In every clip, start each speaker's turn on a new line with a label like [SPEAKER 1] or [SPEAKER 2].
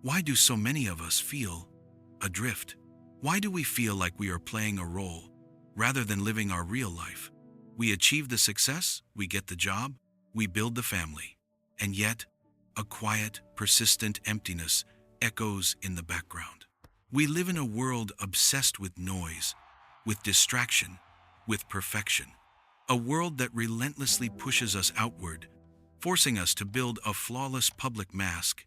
[SPEAKER 1] Why do so many of us feel adrift? Why do we feel like we are playing a role rather than living our real life? We achieve the success, we get the job, we build the family, and yet a quiet, persistent emptiness echoes in the background. We live in a world obsessed with noise, with distraction, with perfection. A world that relentlessly pushes us outward, forcing us to build a flawless public mask,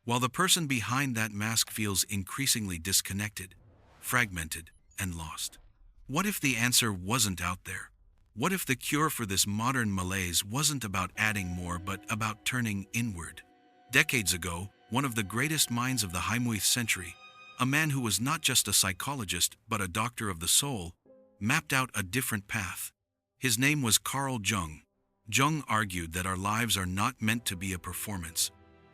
[SPEAKER 1] while the person behind that mask feels increasingly disconnected, fragmented, and lost. What if the answer wasn't out there? What if the cure for this modern malaise wasn't about adding more, but about turning inward? Decades ago, one of the greatest minds of the 20th century, a man who was not just a psychologist but a doctor of the soul, mapped out a different path. His name was Carl Jung. Jung argued that our lives are not meant to be a performance.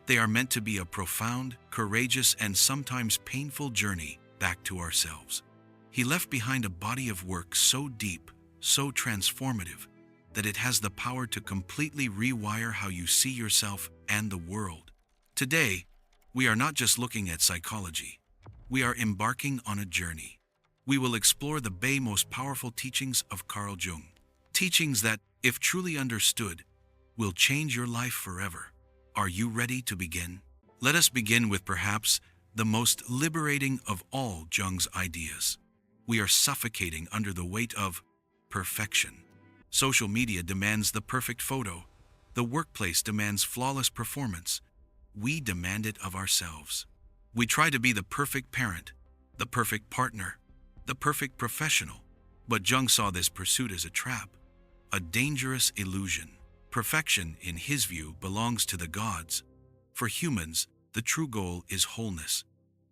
[SPEAKER 1] They are meant to be a profound, courageous, and sometimes painful journey back to ourselves. He left behind a body of work so deep, so transformative, that it has the power to completely rewire how you see yourself and the world. Today, we are not just looking at psychology. We are embarking on a journey. We will explore the most powerful teachings of Carl Jung. Teachings that, if truly understood, will change your life forever. Are you ready to begin? Let us begin with perhaps the most liberating of all Jung's ideas. We are suffocating under the weight of perfection. Social media demands the perfect photo. The workplace demands flawless performance. We demand it of ourselves. We try to be the perfect parent, the perfect partner, the perfect professional. But Jung saw this pursuit as a trap, a dangerous illusion. Perfection, in his view, belongs to the gods. For humans, the true goal is wholeness.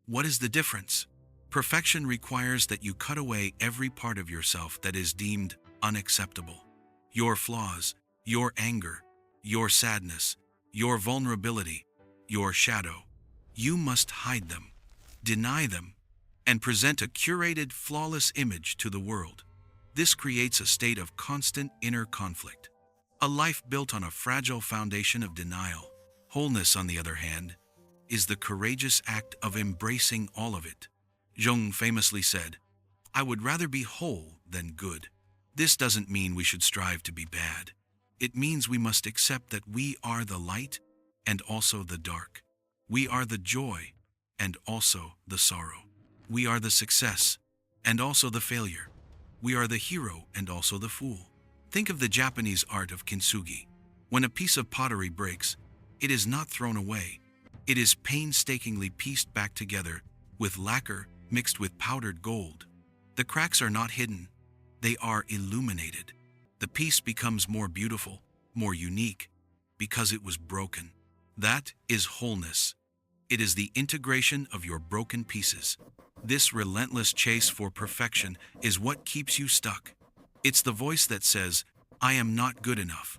[SPEAKER 1] What is the difference? Perfection requires that you cut away every part of yourself that is deemed unacceptable. Your flaws, your anger, your sadness, your vulnerability, your shadow. You must hide them, deny them, and present a curated, flawless image to the world. This creates a state of constant inner conflict, a life built on a fragile foundation of denial. Wholeness, on the other hand, is the courageous act of embracing all of it. Jung famously said, "I would rather be whole than good." This doesn't mean we should strive to be bad. It means we must accept that we are the light and also the dark. We are the joy and also the sorrow. We are the success and also the failure. We are the hero and also the fool. Think of the Japanese art of kintsugi. When a piece of pottery breaks, it is not thrown away. It is painstakingly pieced back together with lacquer mixed with powdered gold. The cracks are not hidden. They are illuminated. The piece becomes more beautiful, more unique, because it was broken. That is wholeness. It is the integration of your broken pieces. This relentless chase for perfection is what keeps you stuck. It's the voice that says, "I am not good enough.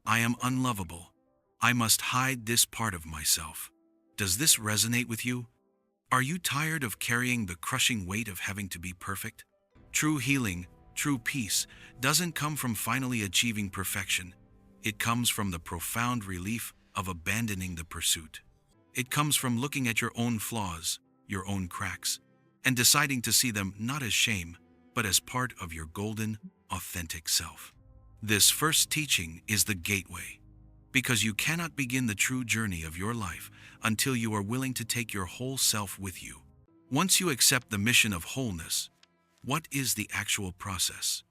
[SPEAKER 1] I am unlovable. I must hide this part of myself." Does this resonate with you? Are you tired of carrying the crushing weight of having to be perfect? True healing, true peace, doesn't come from finally achieving perfection. It comes from the profound relief of abandoning the pursuit. It comes from looking at your own flaws, your own cracks, and deciding to see them not as shame, but as part of your golden, authentic self. This first teaching is the gateway, because you cannot begin the true journey of your life until you are willing to take your whole self with you. Once you accept the mission of wholeness, what is the actual process?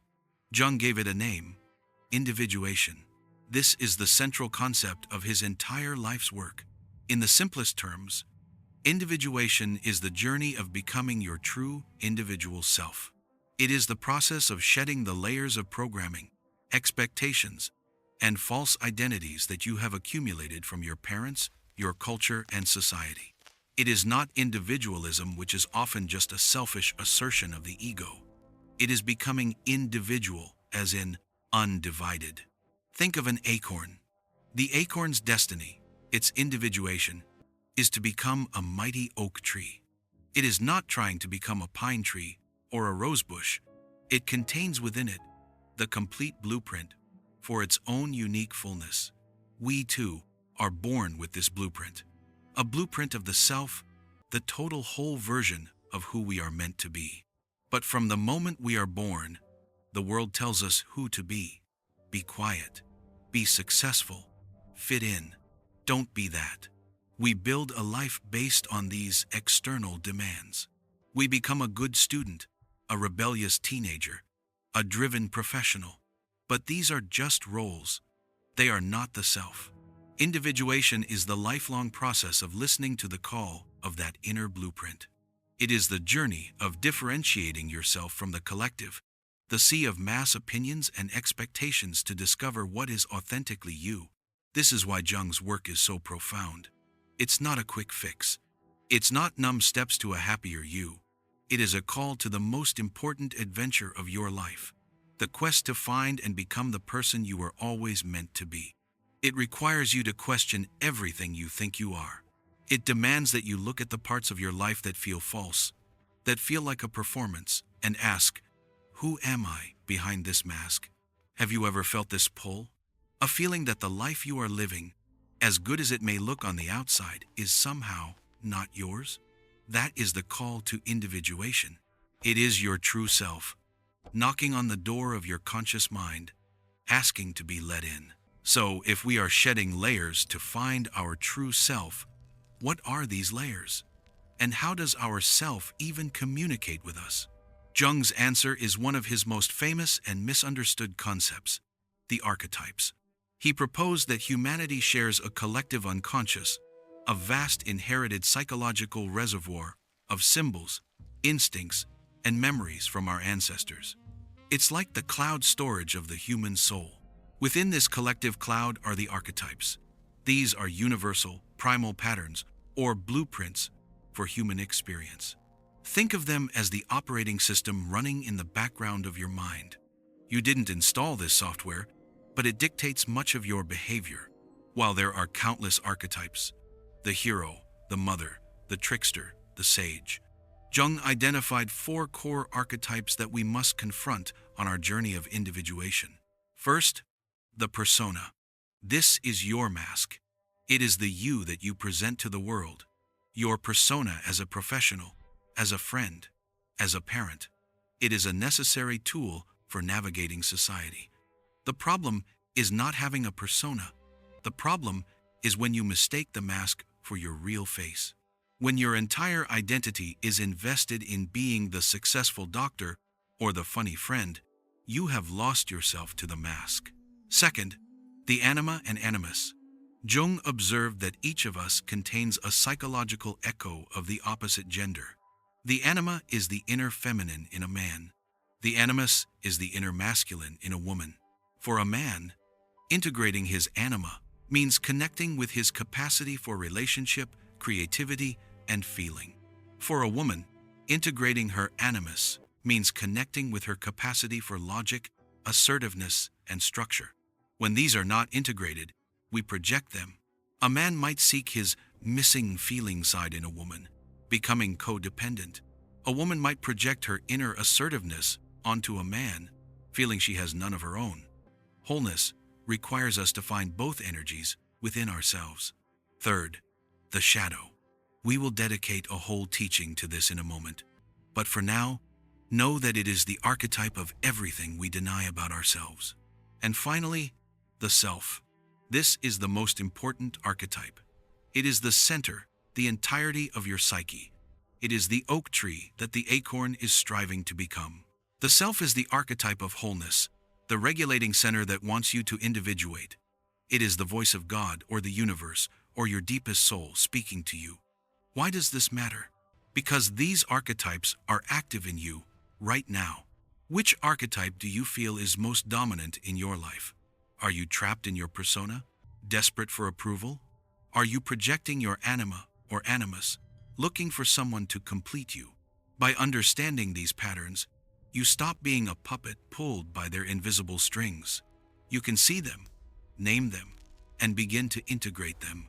[SPEAKER 1] Jung gave it a name: individuation. This is the central concept of his entire life's work. In the simplest terms, individuation is the journey of becoming your true individual self. It is the process of shedding the layers of programming, expectations, and false identities that you have accumulated from your parents, your culture, and society. It is not individualism, which is often just a selfish assertion of the ego. It is becoming individual, as in undivided. Think of an acorn. The acorn's destiny, its individuation, is to become a mighty oak tree. It is not trying to become a pine tree or a rose bush. It contains within it the complete blueprint for its own unique fullness. We, too, are born with this blueprint, a blueprint of the self the total whole version of who we are meant to be. But from the moment we are born, the world tells us who to be. Be quiet. Be successful. Fit in. Don't be that. We build a life based on these external demands. We become a good student, a rebellious teenager, a driven professional. But these are just roles. They are not the self. Individuation is the lifelong process of listening to the call of that inner blueprint. It is the journey of differentiating yourself from the collective, the sea of mass opinions and expectations to discover what is authentically you. This is why Jung's work is so profound. It's not a quick fix. It's not numb steps to a happier you. It is a call to the most important adventure of your life, the quest to find and become the person you were always meant to be. It requires you to question everything you think you are. It demands that you look at the parts of your life that feel false, that feel like a performance, and ask, who am I behind this mask? Have you ever felt this pull? A feeling that the life you are living, as good as it may look on the outside, is somehow not yours? That is the call to individuation. It is your true self, knocking on the door of your conscious mind, asking to be let in. So, if we are shedding layers to find our true self, what are these layers? And how does our self even communicate with us? Jung's answer is one of his most famous and misunderstood concepts, the archetypes. He proposed that humanity shares a collective unconscious, a vast inherited psychological reservoir of symbols, instincts, and memories from our ancestors. It's like the cloud storage of the human soul. Within this collective cloud are the archetypes. These are universal, primal patterns, or blueprints for human experience. Think of them as the operating system running in the background of your mind. You didn't install this software, but it dictates much of your behavior. While there are countless archetypes, the hero, the mother, the trickster, the sage, Jung identified 4 core archetypes that we must confront on our journey of individuation. First, the persona. This is your mask. It is the you that you present to the world. Your persona as a professional, as a friend, as a parent. It is a necessary tool for navigating society. The problem is not having a persona. The problem is when you mistake the mask for your real face. When your entire identity is invested in being the successful doctor or the funny friend, you have lost yourself to the mask. Second, the anima and animus. Jung observed that each of us contains a psychological echo of the opposite gender. The anima is the inner feminine in a man. The animus is the inner masculine in a woman. For a man, integrating his anima means connecting with his capacity for relationship, creativity, and feeling. For a woman, integrating her animus means connecting with her capacity for logic, assertiveness, and structure. When these are not integrated, we project them. A man might seek his missing feeling side in a woman, becoming codependent. A woman might project her inner assertiveness onto a man, feeling she has none of her own. Wholeness requires us to find both energies within ourselves. Third, the shadow. We will dedicate a whole teaching to this in a moment. But for now, know that it is the archetype of everything we deny about ourselves. And finally, the self. This is the most important archetype. It is the center, the entirety of your psyche. It is the oak tree that the acorn is striving to become. The self is the archetype of wholeness, the regulating center that wants you to individuate. It is the voice of God or the universe or your deepest soul speaking to you. Why does this matter? Because these archetypes are active in you right now. Which archetype do you feel is most dominant in your life? Are you trapped in your persona, desperate for approval? Are you projecting your anima or animus, looking for someone to complete you? By understanding these patterns, you stop being a puppet pulled by their invisible strings. You can see them, name them, and begin to integrate them,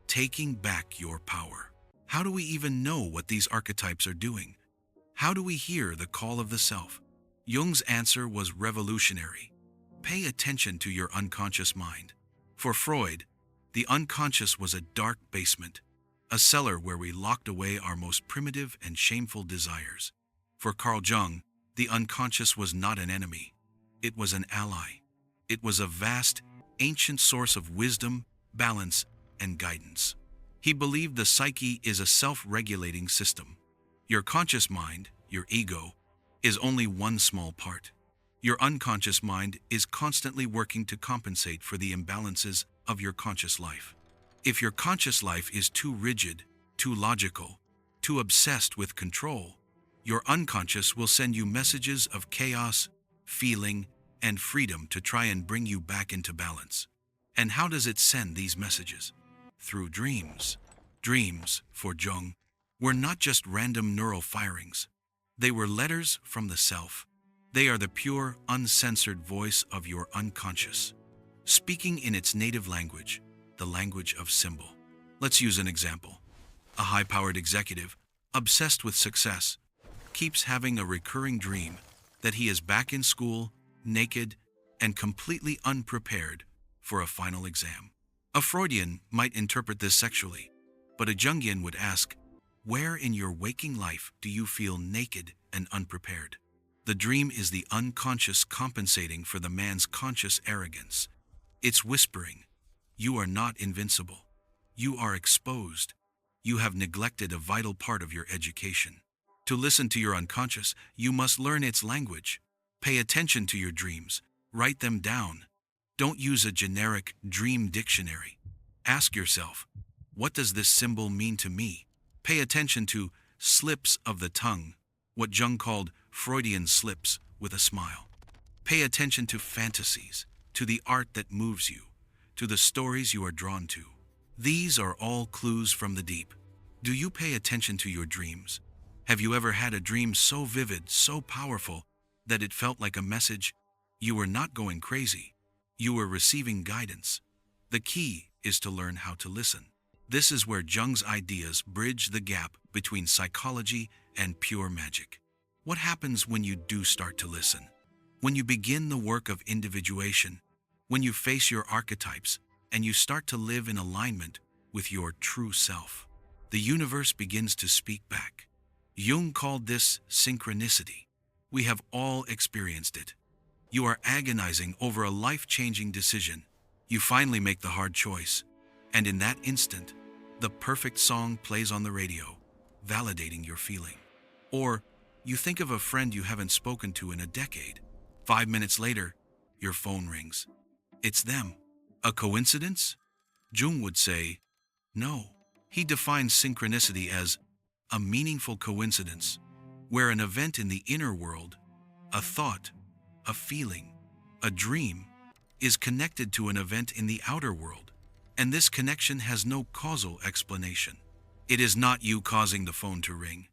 [SPEAKER 1] taking back your power. How do we even know what these archetypes are doing? How do we hear the call of the self? Jung's answer was revolutionary. Pay attention to your unconscious mind. For Freud, the unconscious was a dark basement. a cellar where we locked away our most primitive and shameful desires. For Carl Jung, the unconscious was not an enemy. It was an ally. It was a vast, ancient source of wisdom, balance, and guidance. He believed the psyche is a self-regulating system. Your conscious mind, your ego, is only one small part. Your unconscious mind is constantly working to compensate for the imbalances of your conscious life. If your conscious life is too rigid, too logical, too obsessed with control, your unconscious will send you messages of chaos, feeling, and freedom to try and bring you back into balance. And how does it send these messages? Through dreams. Dreams, for Jung, were not just random neural firings. They were letters from the self. They are the pure, uncensored voice of your unconscious, speaking in its native language, the language of symbol. Let's use an example. A high-powered executive, obsessed with success, keeps having a recurring dream that he is back in school, naked, and completely unprepared for a final exam. A Freudian might interpret this sexually, but a Jungian would ask, where in your waking life do you feel naked and unprepared? The dream is the unconscious compensating for the man's conscious arrogance. It's whispering, you are not invincible. You are exposed. You have neglected a vital part of your education. To listen to your unconscious, you must learn its language. Pay attention to your dreams. Write them down. Don't use a generic dream dictionary. Ask yourself, what does this symbol mean to me? Pay attention to slips of the tongue, what Jung called Freudian slips, with a smile. Pay attention to fantasies, to the art that moves you, to the stories you are drawn to. These are all clues from the deep. Do you pay attention to your dreams? Have you ever had a dream so vivid, so powerful, that it felt like a message? You were not going crazy. You were receiving guidance. The key is to learn how to listen. This is where Jung's ideas bridge the gap between psychology and pure magic. What happens when you do start to listen? When you begin the work of individuation, when you face your archetypes, and you start to live in alignment with your true self, the universe begins to speak back. Jung called this synchronicity. We have all experienced it. You are agonizing over a life-changing decision. You finally make the hard choice, and in that instant, the perfect song plays on the radio, validating your feeling. Or you think of a friend you haven't spoken to in a decade. 5 minutes later, your phone rings. It's them. A coincidence? Jung would say, no. He defines synchronicity as a meaningful coincidence, where an event in the inner world, a thought, a feeling, a dream, is connected to an event in the outer world, and this connection has no causal explanation. It is not you causing the phone to ring.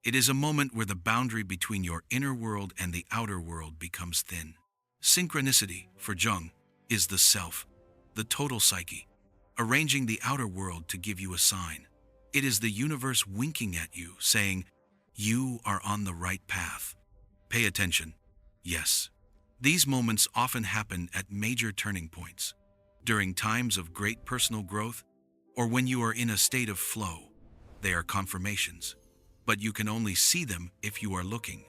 [SPEAKER 1] It is a moment where the boundary between your inner world and the outer world becomes thin. Synchronicity, for Jung, is the self, the total psyche, arranging the outer world to give you a sign. It is the universe winking at you, saying, you are on the right path. Pay attention. Yes. These moments often happen at major turning points, during times of great personal growth, or when you are in a state of flow. They are confirmations, but you can only see them if you are looking.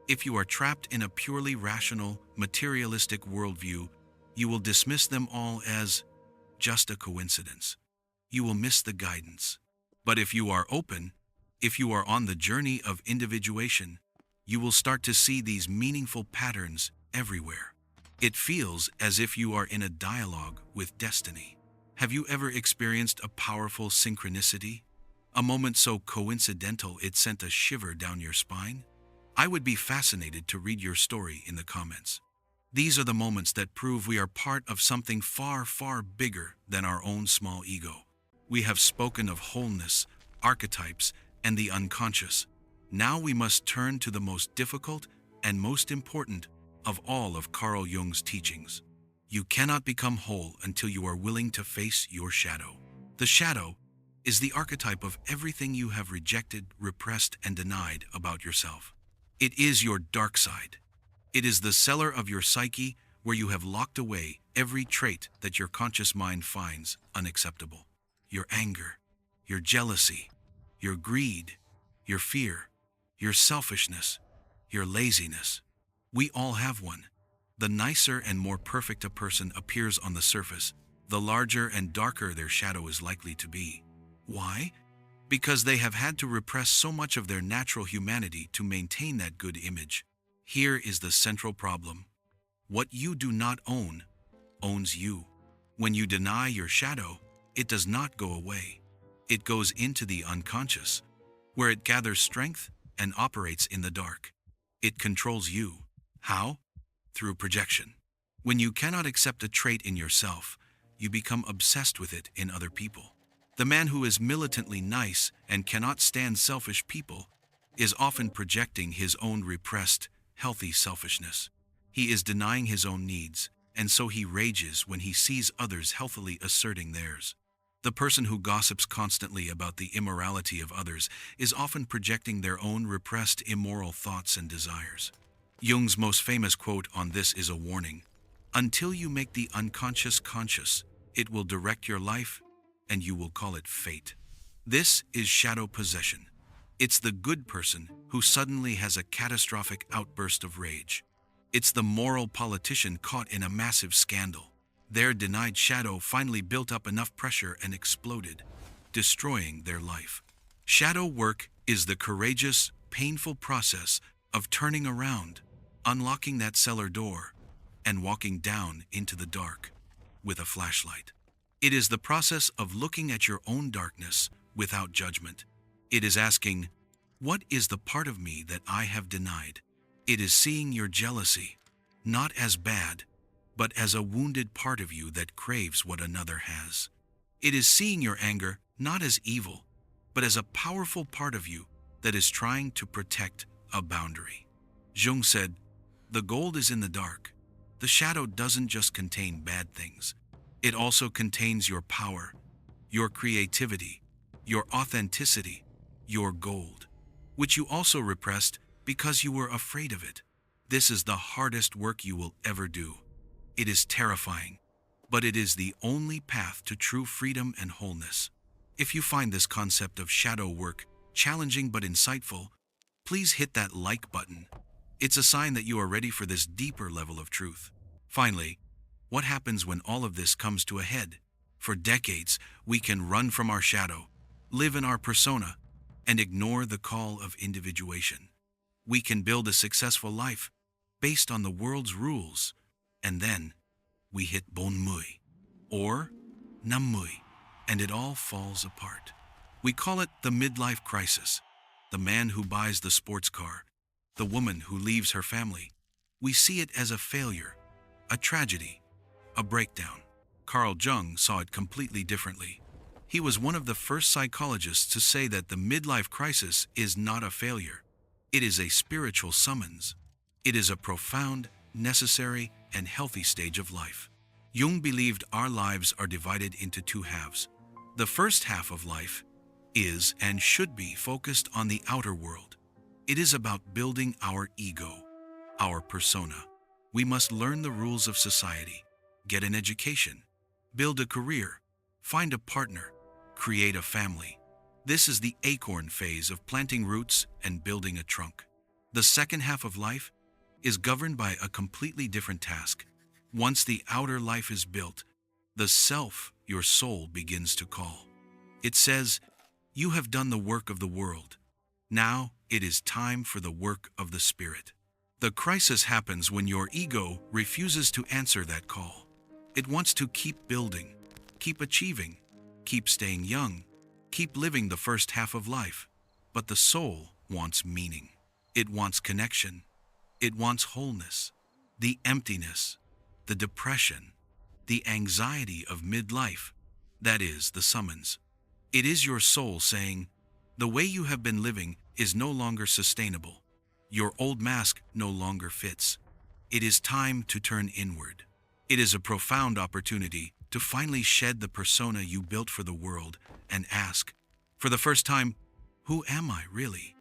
[SPEAKER 1] If you are trapped in a purely rational, materialistic worldview, you will dismiss them all as just a coincidence. You will miss the guidance. But if you are open, if you are on the journey of individuation, you will start to see these meaningful patterns everywhere. It feels as if you are in a dialogue with destiny. Have you ever experienced a powerful synchronicity? A moment so coincidental it sent a shiver down your spine? I would be fascinated to read your story in the comments. These are the moments that prove we are part of something far, far bigger than our own small ego. We have spoken of wholeness, archetypes, and the unconscious. Now we must turn to the most difficult and most important of all of Carl Jung's teachings. You cannot become whole until you are willing to face your shadow. The shadow is the archetype of everything you have rejected, repressed, and denied about yourself. It is your dark side. It is the cellar of your psyche where you have locked away every trait that your conscious mind finds unacceptable. Your anger, your jealousy, your greed, your fear, your selfishness, your laziness. We all have one. The nicer and more perfect a person appears on the surface, the larger and darker their shadow is likely to be. Why? Because they have had to repress so much of their natural humanity to maintain that good image. Here is the central problem. What you do not own, owns you. When you deny your shadow, it does not go away. It goes into the unconscious, where it gathers strength and operates in the dark. It controls you. How? Through projection. When you cannot accept a trait in yourself, you become obsessed with it in other people. The man who is militantly nice and cannot stand selfish people is often projecting his own repressed, healthy selfishness. He is denying his own needs, and so he rages when he sees others healthily asserting theirs. The person who gossips constantly about the immorality of others is often projecting their own repressed immoral thoughts and desires. Jung's most famous quote on this is a warning. Until you make the unconscious conscious, it will direct your life, and you will call it fate. This is shadow possession. It's the good person who suddenly has a catastrophic outburst of rage. It's the moral politician caught in a massive scandal. Their denied shadow finally built up enough pressure and exploded, destroying their life. Shadow work is the courageous, painful process of turning around, unlocking that cellar door, and walking down into the dark with a flashlight. It is the process of looking at your own darkness without judgment. It is asking, what is the part of me that I have denied? It is seeing your jealousy, not as bad, but as a wounded part of you that craves what another has. It is seeing your anger not as evil, but as a powerful part of you that is trying to protect a boundary. Jung said, the gold is in the dark. The shadow doesn't just contain bad things. It also contains your power, your creativity, your authenticity, your gold, which you also repressed because you were afraid of it. This is the hardest work you will ever do. It is terrifying, but it is the only path to true freedom and wholeness. If you find this concept of shadow work challenging but insightful, please hit that like button. It's a sign that you are ready for this deeper level of truth. Finally, what happens when all of this comes to a head? For decades, we can run from our shadow, live in our persona, and ignore the call of individuation. We can build a successful life based on the world's rules, and then we hit bon mui, or nam mui, and it all falls apart. We call it the midlife crisis. The man who buys the sports car, the woman who leaves her family. We see it as a failure, a tragedy, a breakdown. Carl Jung saw it completely differently. He was one of the first psychologists to say that the midlife crisis is not a failure. It is a spiritual summons. It is a profound, necessary, and healthy stage of life. Jung believed our lives are divided into two halves. The first half of life is and should be focused on the outer world. It is about building our ego, our persona. We must learn the rules of society, get an education, build a career, find a partner, create a family. This is the acorn phase of planting roots and building a trunk. The second half of life is governed by a completely different task. Once the outer life is built, the self, your soul, begins to call. It says, you have done the work of the world. Now it is time for the work of the spirit. The crisis happens when your ego refuses to answer that call. It wants to keep building, keep achieving, keep staying young, keep living the first half of life. But the soul wants meaning. It wants connection. It wants wholeness. The emptiness, the depression, the anxiety of midlife, that is the summons. It is your soul saying, the way you have been living is no longer sustainable. Your old mask no longer fits. It is time to turn inward. It is a profound opportunity to finally shed the persona you built for the world and ask, for the first time, who am I really?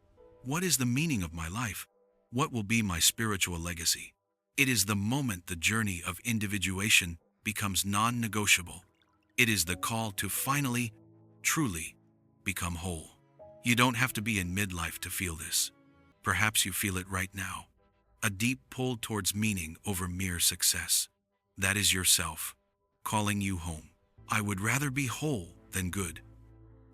[SPEAKER 1] What is the meaning of my life? What will be my spiritual legacy? It is the moment the journey of individuation becomes non-negotiable. It is the call to finally, truly, become whole. You don't have to be in midlife to feel this. Perhaps you feel it right now. A deep pull towards meaning over mere success. That is yourself, calling you home. I would rather be whole than good.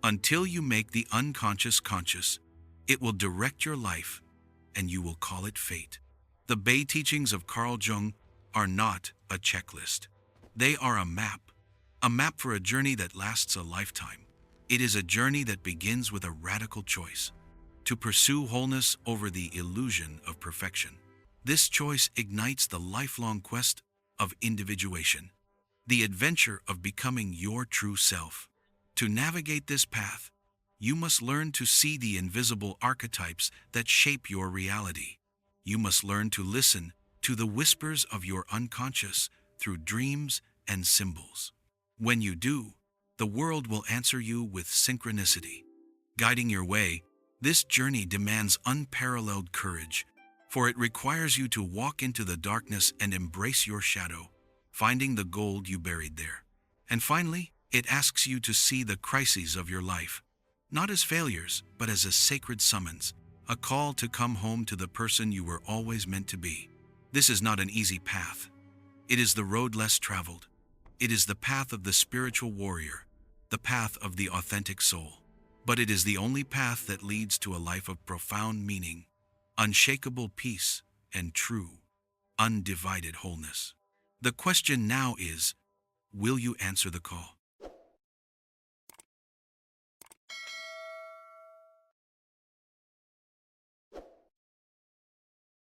[SPEAKER 1] Until you make the unconscious conscious, it will direct your life, and you will call it fate. The Bay teachings of Carl Jung are not a checklist. They are a map for a journey that lasts a lifetime. It is a journey that begins with a radical choice, to pursue wholeness over the illusion of perfection. This choice ignites the lifelong quest of individuation, the adventure of becoming your true self. To navigate this path, you must learn to see the invisible archetypes that shape your reality. You must learn to listen to the whispers of your unconscious through dreams and symbols. When you do, the world will answer you with synchronicity. Guiding your way, this journey demands unparalleled courage, for it requires you to walk into the darkness and embrace your shadow, finding the gold you buried there. And finally, it asks you to see the crises of your life, not as failures, but as a sacred summons, a call to come home to the person you were always meant to be. This is not an easy path. It is the road less traveled. It is the path of the spiritual warrior, the path of the authentic soul. But it is the only path that leads to a life of profound meaning, unshakable peace, and true, undivided wholeness. The question now is, will you answer the call?